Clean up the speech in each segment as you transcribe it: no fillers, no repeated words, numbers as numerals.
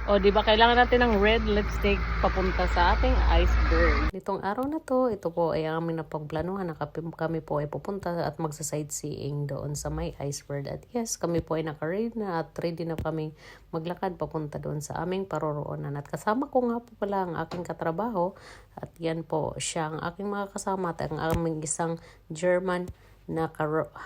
O, di ba kailangan natin ng red lipstick papunta sa ating iceberg. Nitong araw na to, ito po ay ang aming napagplanuhan na kami po ay pupunta at magsa-sightseeing doon sa may iceberg. At yes, kami po ay naka-ready na at ready na kami maglakad papunta doon sa aming paroroonan. At kasama ko nga po pala ang aking katrabaho at yan po siya ang aking mga kasama at ang aming isang German na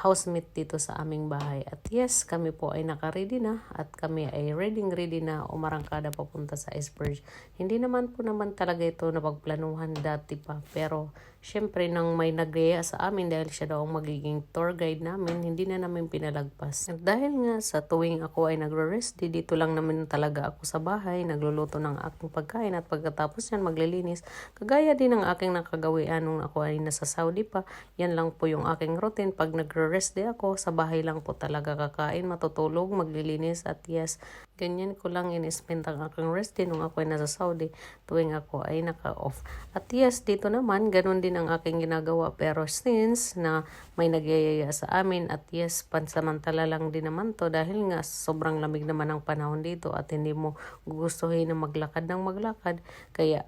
housemate dito sa aming bahay. At yes, kami po ay naka-ready na at kami ay ready na umarangkada papunta sa iceberg. Hindi naman po talaga ito napagplanuhan dati pa. Pero syempre nang may nagaya sa amin dahil siya daw ang magiging tour guide namin, hindi na namin pinalagpas. At dahil nga sa tuwing ako ay nagre-rest, dito lang naman talaga ako sa bahay, nagluluto ng aking pagkain at pagkatapos yan maglilinis. Kagaya din ng aking nakagawian nung ako ay nasa Saudi pa, yan lang po yung aking routine. Pag nagre-rest day ako, sa bahay lang po talaga kakain, matutulog, maglilinis at yes, ganyan ko lang in-spend ang aking rest day nung ako ay nasa Saudi tuwing ako ay naka-off. At yes, dito naman, ganun din ang aking ginagawa pero since na may nagyayaya sa amin at yes, pansamantala lang din naman to dahil nga sobrang lamig naman ang panahon dito at hindi mo gugustuhin na maglakad ng maglakad kaya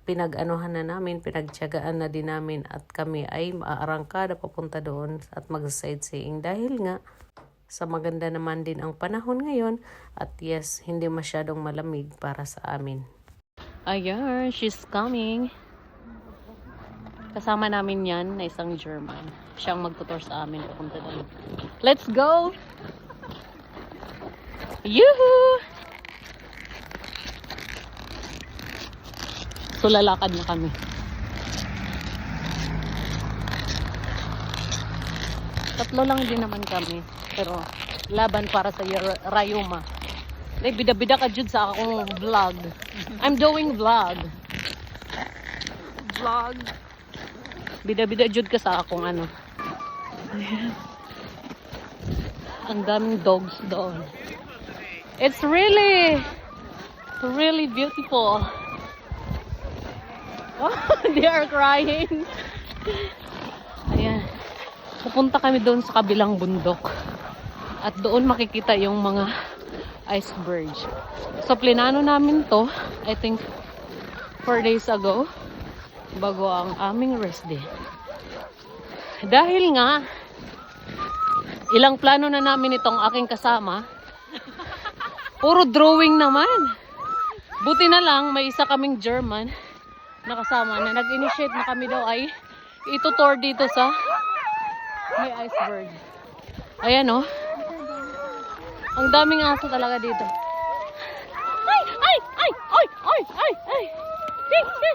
pinag-anuhan na namin, pinagtiyagaan na din namin at kami ay aarangkada papunta doon at mag-sightseeing dahil nga sa maganda naman din ang panahon ngayon at yes, hindi masyadong malamig para sa amin. Ayan, she's coming. Kasama namin yan na isang German. Siyang magtutur sa amin papunta doon. Let's go! Yuhu! So, lalakad na kami. Tatlo lang din naman kami. Pero, laban para sa Rayuma. Ay, bida-bida ka dyan sa akong vlog. I'm doing vlog. Vlog. Bida-bida dyan ka sa akong ano. Ayan. Ang daming dogs doon. It's really beautiful. Oh, they are crying. Ayan. Pupunta kami doon sa kabilang bundok. At doon makikita yung mga iceberg. So, plinano namin to, I think, 4 days ago, bago ang aming rest day. Dahil nga, ilang plano na namin itong aking kasama, puro drawing naman. Buti na lang, may isa kaming German nakasama na nag-initiate na kami daw ay itutour dito sa may iceberg. Ayan oh. Ang daming aso talaga dito. Ay! Ay! Ay! Ay! Ay! Ay! Ay! Ay! Ay!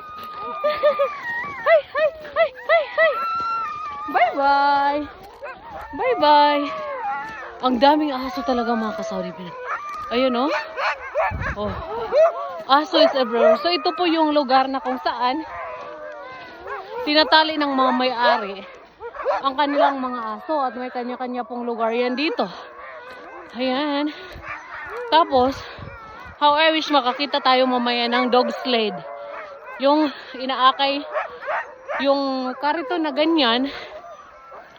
Ay! Ay! Ay! Ay! Bye-bye! Bye-bye! Ang daming aso talaga mga ka-Saudi. Ayun oh. Oh. Aso is everywhere. So ito po yung lugar na kung saan tinatali ng mga may-ari ang kanilang mga aso at may kanya-kanya pong lugar yan dito. Ayan. Tapos, how I wish makakita tayo mamaya ng dog sled. Yung inaakay, yung karito na ganyan.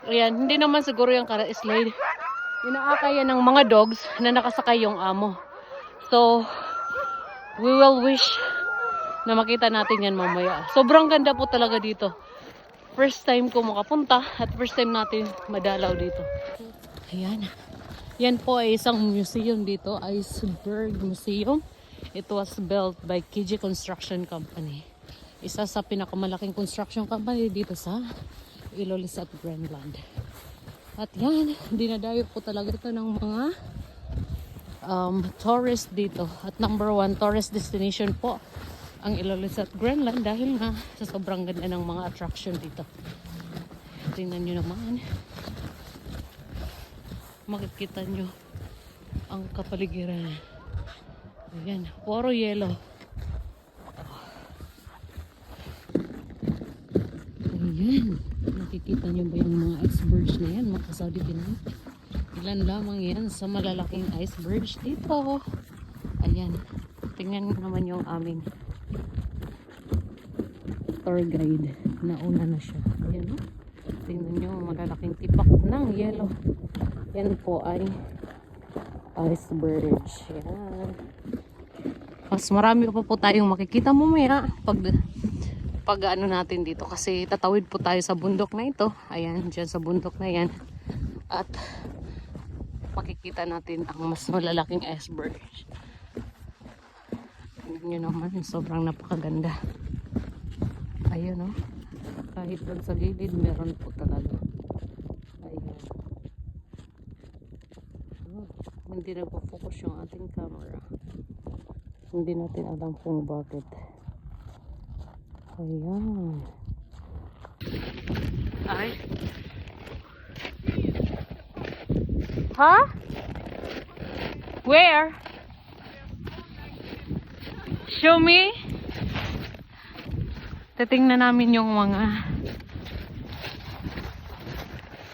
Ayan, hindi naman siguro yung sled. Inaakay yan ng mga dogs na nakasakay yung amo. So, we will wish na makita natin yan mamaya. Sobrang ganda po talaga dito. First time ko makapunta at first time natin madalaw dito. Ayan. Yan po ay isang museum dito. Iceberg Museum. It was built by KG Construction Company. Isa sa pinakamalaking construction company dito sa Ilolis at Greenland. At yan, dinadayo po talaga ito ng mga tourist dito at number 1 tourist destination po ang Ilolis at Greenland dahil nga sa sobrang ganda ng mga attraction dito. Tingnan nyo naman, makikita nyo ang kapaligiran. Ayan, puro yellow. Ayan, nakikita nyo ba yung mga icebergs na yan mga Saudi Pinay? Ilan lamang yan sa malalaking icebergs dito. Ayan. Tingnan naman yung aming tour guide. Nauna na siya. Ayan o. Tingnan nyo malalaking tipak ng yellow. Yan po ay icebergs. Yan. Mas marami pa po tayong makikita mamaya pag ano natin dito. Kasi tatawid po tayo sa bundok na ito. Ayan, dyan sa bundok na yan. At makikita natin ang mas malalaking iceberg. Tingnan nyo naman, sobrang napakaganda. Ayun, oh. Kahit doon sa gilid, meron po talaga. Ayan. Oh, hindi nagpo-focus yung ating camera. Hindi natin alam kung bakit. Ayan. Ay. Huh? Where? Show me. Titingnan namin yung mga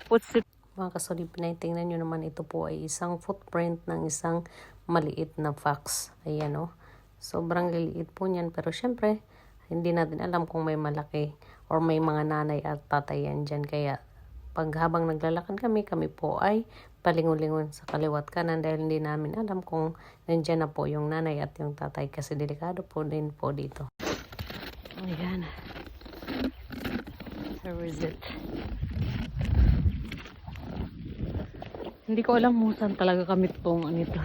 footsteps. Mga kasolib, tingnan nyo naman, ito po ay isang footprint ng isang maliit na fox. Ayan, oh. Sobrang liliit po niyan. Pero syempre, hindi natin alam kung may malaki or may mga nanay at tatay yan dyan. Kaya pag habang naglalakad kami po ay palingon-lingon sa kaliwat kanan dahil hindi namin alam kung nandyan na po yung nanay at yung tatay kasi delikado po din po dito. Ayan. Where is it? Hindi ko alam kung saan talaga kami itong anito.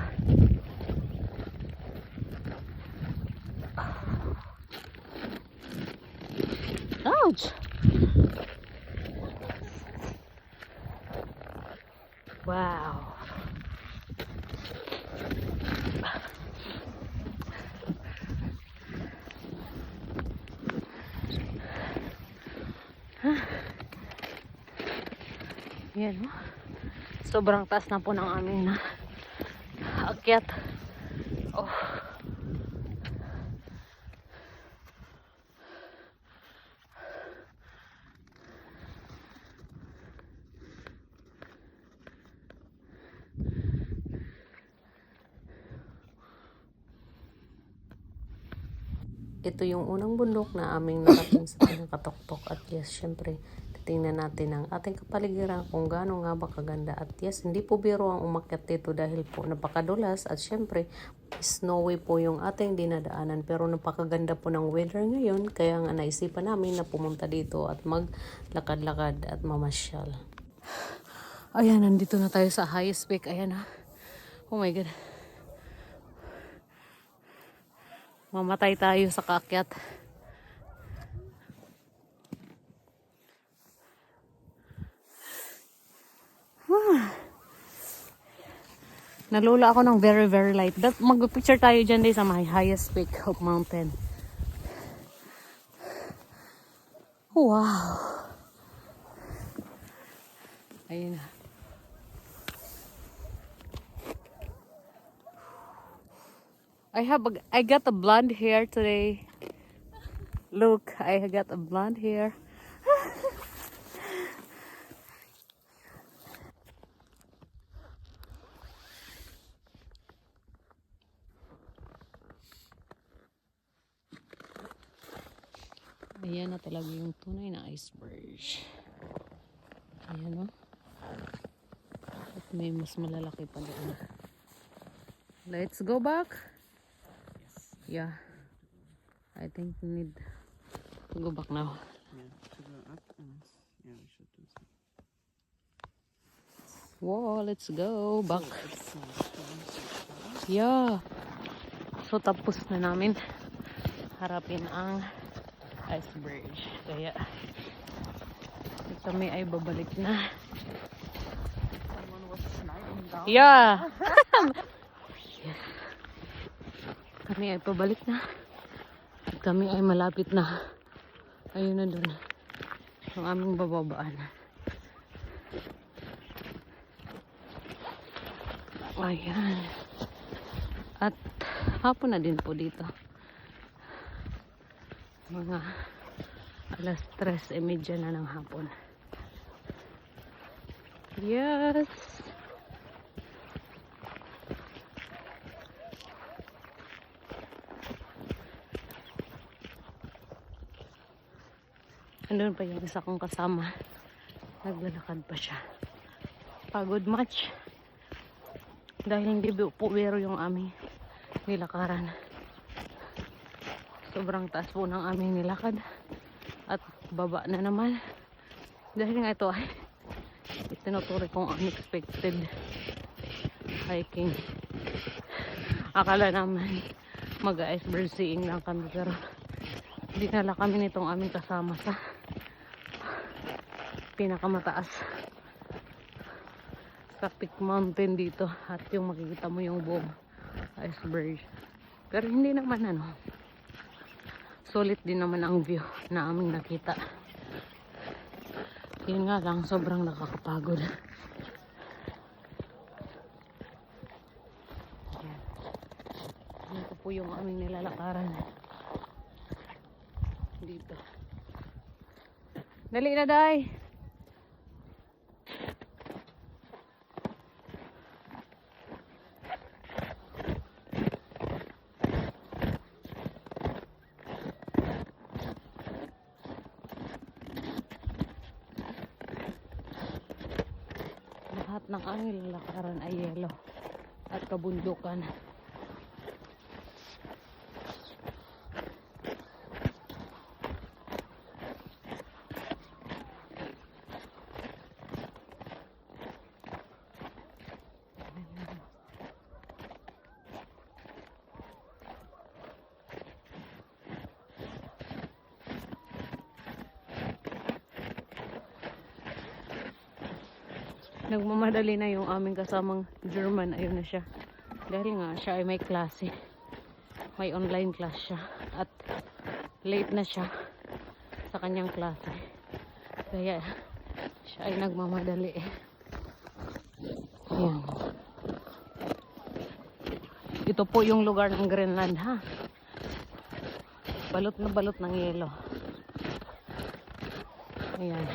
Ouch! Wow! Yan, oh. Sobrang taas na po ng aming na akyat. Oh. Ito yung unang bundok na aming narating sa pinakatuktok. At yes, syempre, titingnan natin ang ating kapaligiran kung gaano nga ba kaganda. At yes, hindi po biro ang umakyat dito dahil po napakadulas. At syempre, snowy po yung ating dinadaanan. Pero napakaganda po ng weather ngayon. Kaya nga naisipan namin na pumunta dito at maglakad-lakad at mamasyal. Ayan, nandito na tayo sa highest peak. Ayan, ha. Oh my God. Mamatay tayo sa kaakyat. Nalula ako ng very light. Mag-picture tayo dyan din sa my highest peak of mountain. Wow. Ayun na. I got a blonde hair today. Look, I got a blonde hair. Ayan na talaga yung tunay na iceberg. Ayan, oh. At may mas malalaki pa doon. Let's go back. Yeah, I think we need to go back now. Yeah, to go up and yeah, we should do so. Whoa, let's go back. Yeah. So tapos na namin harapin ang iceberg. Kaya kami ay babalik na. Someone was sliding down. Yeah. Yes. Kami ay pabalik na. At kami ay malapit na. Ayun na dun. Ang aming bababaan. Ayan. At hapon na din po dito. Mga alas 3:30 na ng hapon. Yes. Andun pa yung isa kong kasama. Naglalakad pa siya. Pagod much. Dahil hindi po biro yung aming nilakaran. Sobrang taas po ng aming nilakad. At baba na naman. Dahil nga ito ay itinutuloy kong unexpected hiking. Akala naman mag-iceberg seeing lang kami, pero dinala kami nitong aming kasama sa pinakamataas sa Peak Mountain dito, at yung makikita mo yung buong iceberg. Pero hindi naman sulit din naman ang view na aming nakita. Yun nga lang, sobrang nakakapagod. Ito po yung aming nilalakaran dito. Dali na, Day! Lahat ng aming nilalakaran ay yelo at kabundukan. Nagmamadali na yung aming kasamang German. Ayun na siya. Dahil nga siya ay may klase. May online class siya. At late na siya sa kanyang klase. Kaya siya ay nagmamadali. Ayan. Ito po yung lugar ng Greenland, ha. Balot na balot ng yelo. Ayan.